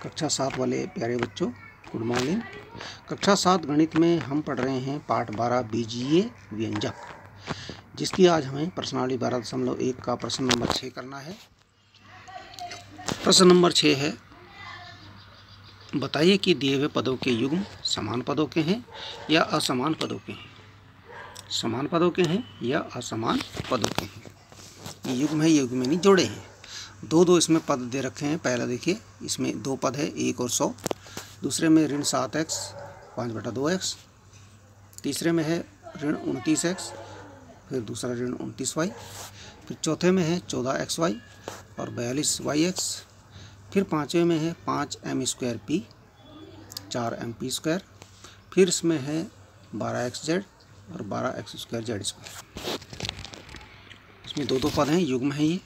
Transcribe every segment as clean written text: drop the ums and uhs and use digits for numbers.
कक्षा 7 वाले प्यारे बच्चों, गुड मॉर्निंग। कक्षा 7 गणित में हम पढ़ रहे हैं पाठ 12 बीजीय व्यंजक, जिसकी आज हमें प्रश्नावली 12.1 का प्रश्न नंबर 6 करना है। प्रश्न नंबर 6 है, बताइए कि दिए हुए पदों के युग्म समान पदों के हैं या असमान पदों के हैं। समान पदों के हैं या असमान पदों के हैं। ये युग्म है, युग्म में नहीं जोड़े हैं। दो इसमें पद दे रखे हैं। पहला देखिए, इसमें दो पद है 1 और 100। दूसरे में ऋण 7x 5/2x। तीसरे में है ऋण 29x, फिर दूसरा ऋण 29y। फिर चौथे में है 14xy और 42yx। फिर पाँचवें में है 5m²p 4mp²। फिर इसमें है 12xz और 12x²z²। इसमें दो पद हैं, युग्म है ये।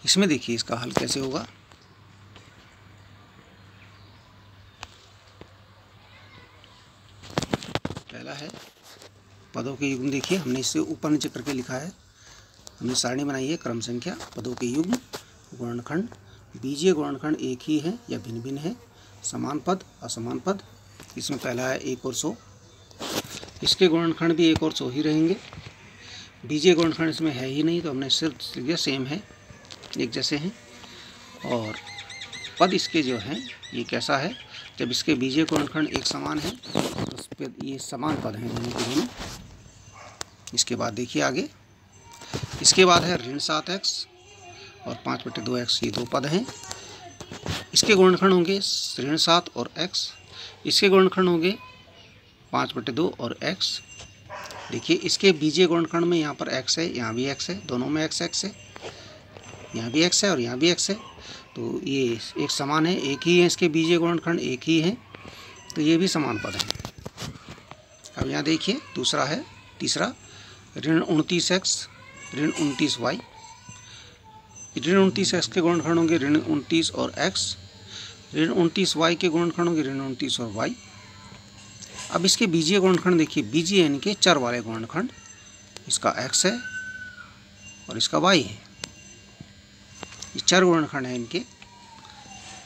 इसमें देखिए इसका हल कैसे होगा। पहला है पदों के युग्म। देखिए हमने इससे ऊपर नीचे करके लिखा है, हमने सारणी बनाई है क्रम संख्या पदों के युग्म गुणनखंड। बीजीय गुणनखंड एक ही है या भिन्न भिन्न है। समान पद असमान पद। इसमें पहला है 1 और 100। इसके गुणनखंड भी 1 और 100 ही रहेंगे। बीजीय गुणनखंड इसमें है ही नहीं, तो हमने सिर्फ लिखा सेम है, एक जैसे हैं। और पद इसके जो हैं ये कैसा है, जब इसके बीजीय गुणनखंड एक समान है तो उस पर ये समान पद हैं दोनों के दोनों। इसके बाद देखिए आगे, इसके बाद है ऋण 7x और 5/2x। ये दो पद हैं। इसके गुणनखंड होंगे ऋण 7 और x। इसके गुणनखंड होंगे 5/2 और x। देखिए इसके बीजीय गुणनखंड में यहाँ पर x है, यहाँ भी x है, दोनों में x है। यहाँ भी x है और यहाँ भी x है, तो ये एक समान है, एक ही है। इसके बीजीय गुणनखंड एक ही है, तो ये भी समान पद है। अब यहाँ देखिए दूसरा है, तीसरा ऋण 29x ऋण 29y। ऋण 29x के गुणनखंड होंगे ऋण 29 और x। ऋण 29y के गुणनखंड होंगे ऋण 29 और y। अब इसके बीजीय गुणनखंड देखिए, बीजीय यानी कि चर वाले गुणनखंड। इसका x है और इसका y है। ये चर गुणनखंड है इनके,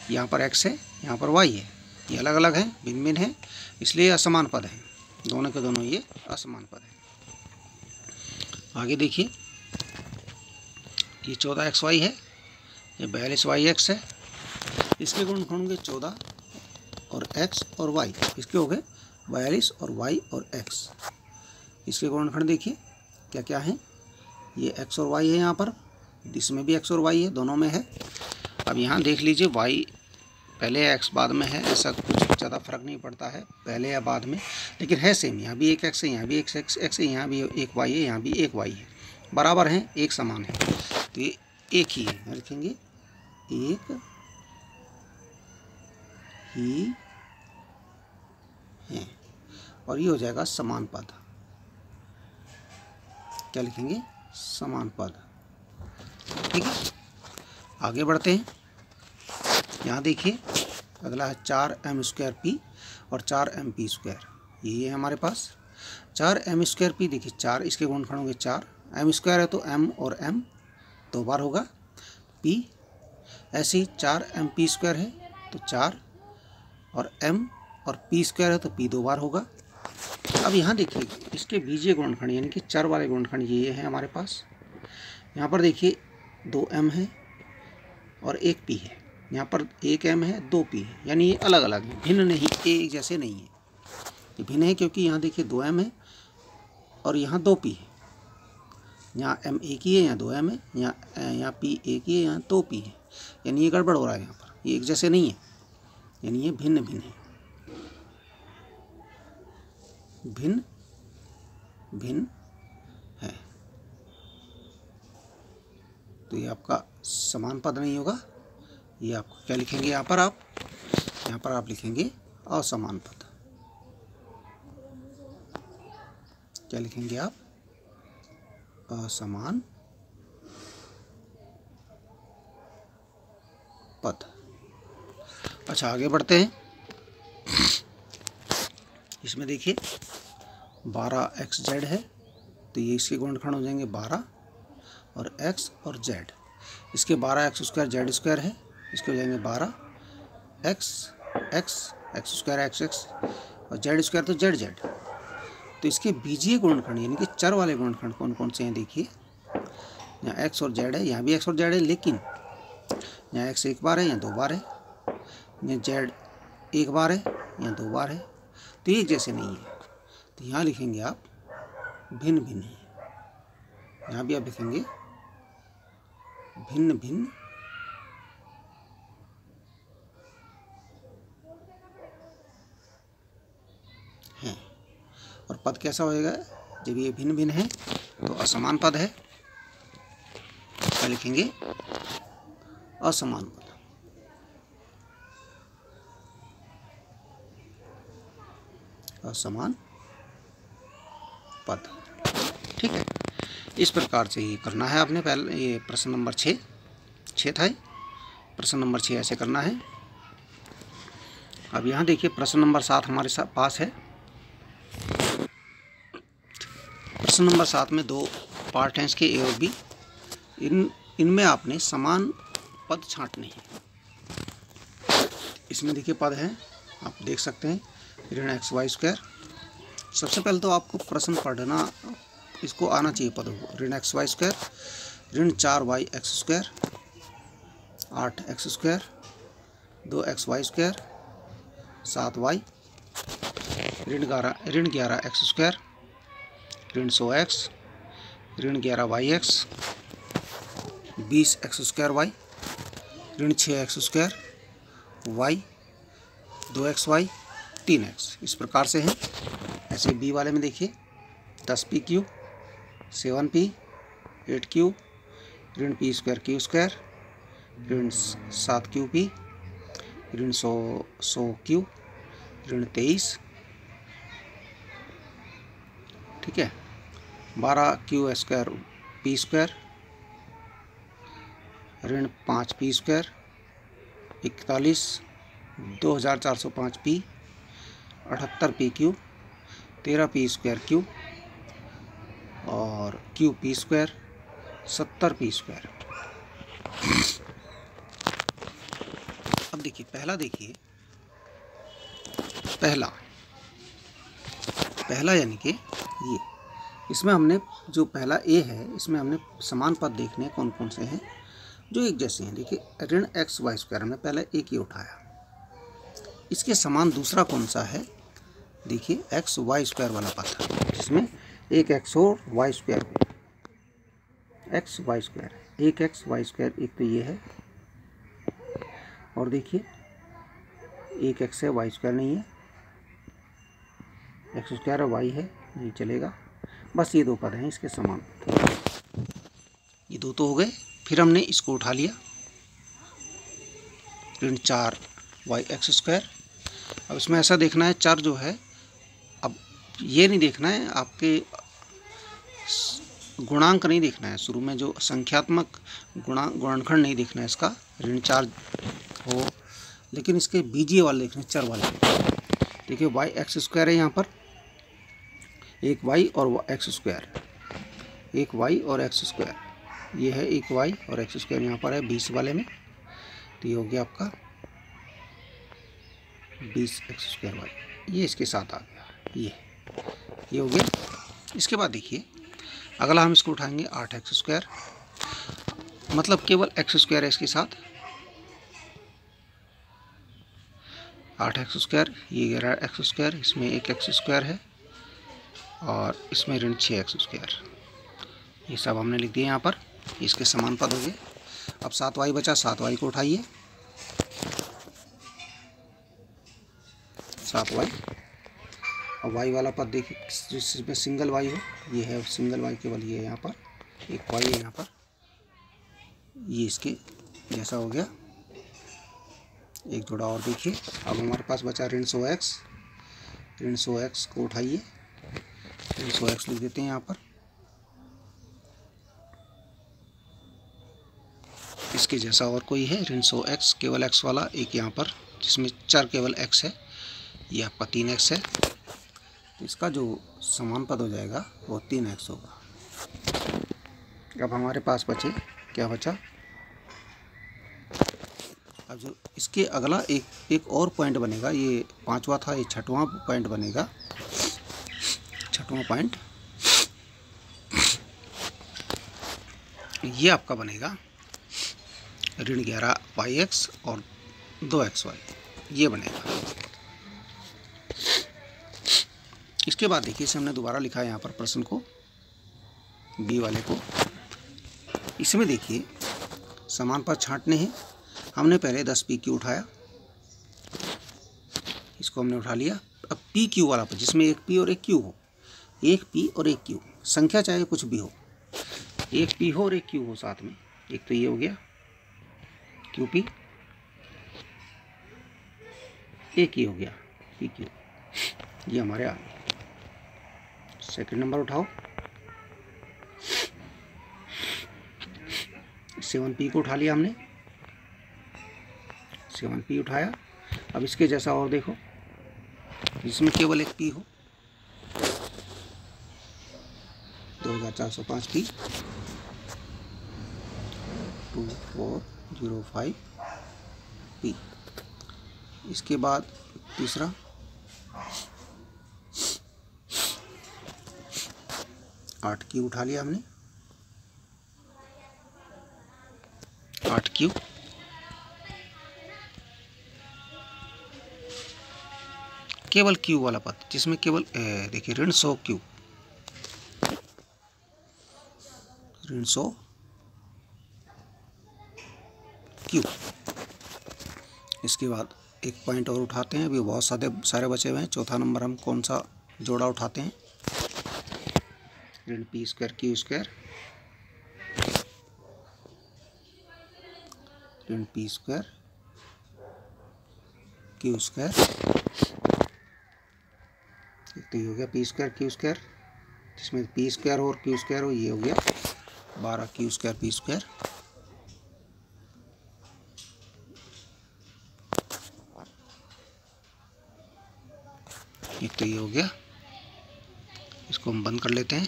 यहाँ पर x है, यहाँ पर y है। ये अलग अलग हैं, भिन्न भिन्न हैं, इसलिए असमान पद हैं। दोनों के दोनों ये असमान पद हैं। आगे देखिए, ये 14xy है, ये 42yx है। इसके गुणनखंड होंगे 14 और x और y। इसके हो गए 42 और y और x। इसके गुणनखंड देखिए क्या क्या हैं, ये x और y है, यहाँ पर इसमें भी x और y है, दोनों में है। अब यहाँ देख लीजिए y पहले x बाद में है, ऐसा कुछ ज़्यादा फर्क नहीं पड़ता है पहले या बाद में, लेकिन है सेम। यहाँ भी एक x है, यहाँ भी एक x है, यहाँ भी एक y है, यहाँ भी एक y है, बराबर हैं, एक समान है, तो ये एक ही है। लिखेंगे एक ही है, और ये हो जाएगा समान पद। क्या लिखेंगे? समान पद। ठीक है, आगे बढ़ते हैं। यहाँ देखिए अगला है 4m²p और 4mp²। ये है हमारे पास 4m²p। देखिए 4, इसके गुणनखंड होंगे 4। m² है तो m और m दो बार होगा। p ऐसे ही 4mp² है तो 4, और m और p² है तो p दो बार होगा। अब यहाँ देखिए इसके बीजीय गुणनखंड यानी कि चर वाले गुणनखंड ये है हमारे पास। यहाँ पर देखिए 2m है और 1p है। यहाँ पर 1m है, 2p है, यानी ये अलग अलग है, भिन्न नहीं, एक जैसे नहीं है। ये भिन्न है क्योंकि यहाँ देखिए 2m है और यहाँ 2p है। यहाँ m एक ही है, यहाँ 2m है, यहाँ p एक ही है, यहाँ 2p है, यानी ये गड़बड़ हो रहा है। यहाँ पर ये एक जैसे नहीं है, यानी ये भिन्न भिन्न है, भिन्न भिन्न है। तो ये आपका समान पद नहीं होगा। ये आप क्या लिखेंगे यहाँ पर? यहाँ पर आप लिखेंगे असमान पद। क्या लिखेंगे आप? असमान पद। अच्छा आगे बढ़ते हैं। इसमें देखिए 12xz है, तो ये इसके गुणनखंड हो जाएंगे 12 और x और z। इसके 12x² z² है, इसके हो जाएंगे 12 x x² x और z² तो z। तो इसके बीजीय गुणनखंड यानी कि चर वाले गुणनखंड कौन कौन से हैं देखिए। यहाँ x और z है, यहाँ भी x और z है, लेकिन यहाँ x एक बार है, यहाँ 2 बार है, यहाँ z एक बार है, यहाँ 2 बार है, तो एक जैसे नहीं है। तो यहाँ लिखेंगे आप भिन्न भिन्न है। यहाँ भी आप लिखेंगे भिन्न भिन्न हैं। और पद कैसा होएगा जब ये भिन्न भिन्न है? तो असमान पद है, क्या लिखेंगे? असमान पद। असमान पद, ठीक है। इस प्रकार से ही करना है आपने। पहले ये प्रश्न नंबर 6 था, प्रश्न नंबर 6 ऐसे करना है। अब यहाँ देखिए प्रश्न नंबर 7 हमारे पास है। प्रश्न नंबर 7 में 2 पार्ट हैं इसके, ए और बी। इनमें आपने समान पद छांटने हैं। इसमें देखिए पद हैं, आप देख सकते हैं ऋण xy²। सबसे पहले तो आपको प्रश्न पढ़ना इसको आना चाहिए पदों को। ऋण xy², ऋण 4yx², 8x², 2xy², 7y, ऋण 11x², ऋण 100x, ऋण 11yx, 20x²y, ऋण 6x², y, 2xy, 3x। इस प्रकार से हैं। ऐसे बी वाले में देखिए 10p3, 7p, 8q, ऋण p² q², ऋण 7qp, ऋण 100q, ऋण 23, ठीक है, 12q² p², ऋण 5p², 41, 2405p, 78pq, 13p² q और qp², 70p²। अब देखिए पहला यानी कि ये, इसमें हमने जो पहला ए है इसमें हमने समान पद देखने हैं कौन कौन से हैं जो एक जैसे हैं। देखिए ऋण xy² हमने पहले एक ही उठाया, इसके समान दूसरा कौन सा है? देखिए xy² वाला पद था जिसमें एक x और y² xy², एक xy², एक तो ये है, और देखिए एक x है y² नहीं है, x² और y है, नहीं चलेगा। बस ये 2 पद हैं इसके समान, ये 2 तो हो गए। फिर हमने इसको उठा लिया ऋण 4yx²। अब इसमें ऐसा देखना है चर जो है, अब ये नहीं देखना है, आपके गुणांक नहीं देखना है, शुरू में जो संख्यात्मक गुणनखंड नहीं देखना है इसका, ऋण 4 हो, लेकिन इसके बीजीय वाले देखने, चर वाले। देखिए yx² है यहाँ पर, एक y और x², एक y और x², ये है एक y और x² यहाँ पर है 20 वाले में, तो ये हो गया आपका 20x²y, ये इसके साथ आ गया, ये हो गया। इसके बाद देखिए अगला हम इसको उठाएंगे 8x², मतलब केवल x² है इसके साथ, 8x², ये 11x², इसमें एक x² है और इसमें ऋण 6x², ये सब हमने लिख दिए यहाँ पर, इसके समान पद हो गए। अब 7y बचा, 7y को उठाइए, 7y, और y वाला पद देखिए जिसमें सिंगल y हो, ये है सिंगल y, केवल ये यहाँ पर एक y है यहाँ पर, ये इसके जैसा हो गया। एक जोड़ा और देखिए। अब हमारे पास बचा ऋण 100x, ऋण 100x को उठाइए, ऋण 100x लिख देते हैं यहाँ पर, इसके जैसा और कोई है ऋण 100x, केवल x वाला, एक यहाँ पर जिसमें चर केवल x है, ये आपका 3x है, इसका जो समान पद हो जाएगा वो 3x होगा। अब हमारे पास बचे, क्या बचा, अब जो इसके अगला एक और पॉइंट बनेगा, ये 5वां था, ये 6वां पॉइंट बनेगा। 6वां पॉइंट ये आपका बनेगा ऋण 11y(x) और 2xy, ये बनेगा। इसके बाद देखिए, इसे हमने दोबारा लिखा है यहाँ पर प्रश्न को, बी वाले को। इसमें देखिए समान पद छांटने हैं। हमने पहले 10 PQ उठाया, इसको हमने उठा लिया। अब PQ वाला पद, जिसमें एक P और एक Q हो, एक P और एक Q, संख्या चाहे कुछ भी हो, एक P हो और एक Q हो साथ में। एक तो ये हो गया QP, एक ये हो गया PQ, ये हमारे आ गए। सेकंड नंबर उठाओ, 7P को उठा लिया हमने, 7P उठाया। अब इसके जैसा और देखो, जिसमें केवल एक P हो, 2405P, 2405P। इसके बाद तीसरा, आठ Q उठा लिया हमने, 8Q। केवल Q वाला पद, जिसमें केवल देखिए ऋण 100Q, ऋण 100Q। इसके बाद एक पॉइंट और उठाते हैं, अभी बहुत सारे बचे हुए हैं। चौथा नंबर हम कौन सा जोड़ा उठाते हैं, ऋण P² Q², ऋण P² Q²। तो ये हो गया P² Q², जिसमें P² और Q² हो, ये हो गया 12 Q² P²। एक तो ये हो गया, इसको हम बंद कर लेते हैं।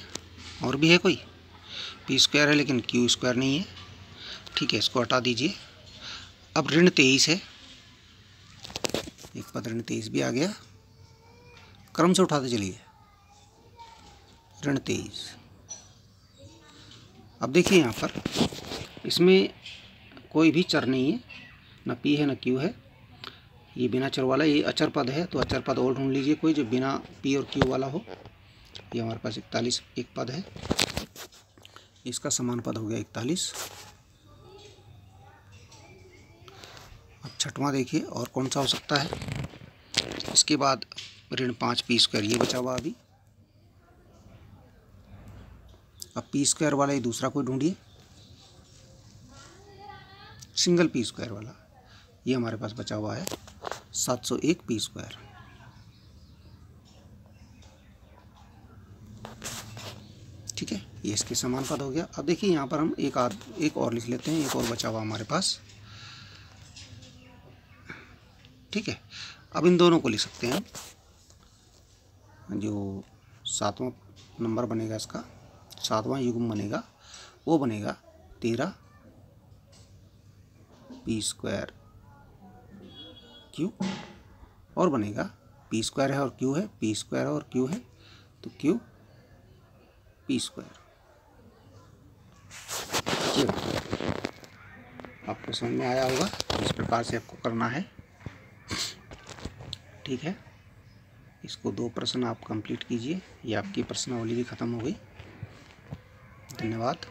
और भी है कोई, P² है लेकिन Q² नहीं है, ठीक है, इसको हटा दीजिए। अब ऋण 23 है, एक पद ऋण 23 भी आ गया। क्रम से उठाते चलिए, ऋण 23। अब देखिए यहाँ पर इसमें कोई भी चर नहीं है, ना P है ना Q है, ये बिना चर वाला, ये अचर पद है। तो अचर पद और ढूंढ लीजिए कोई जो बिना P और Q वाला हो। ये हमारे पास 41 एक पद है, इसका समान पद हो गया 41। अब 6वां देखिए और कौन सा हो सकता है। इसके बाद ऋण 5 P², ये बचा हुआ अभी। अब P² वाला ये दूसरा कोई ढूंढिए, सिंगल P² वाला, ये हमारे पास बचा हुआ है 701 P²। ठीक है, ये इसके समान पद हो गया। अब देखिए यहाँ पर हम एक और लिख लेते हैं, एक और बचा हुआ हमारे पास। ठीक है, अब इन दोनों को लिख सकते हैं। जो 7वां नंबर बनेगा, इसका 7वां युग्म बनेगा, वो बनेगा 13 P² Q, और बनेगा P² है और Q है, P² है और Q है, तो Q P²। आपको समझ में आया होगा, इस प्रकार से आपको करना है। ठीक है, इसको 2 प्रश्न आप कंप्लीट कीजिए, ये आपकी प्रश्नावली भी ख़त्म हो गई। धन्यवाद।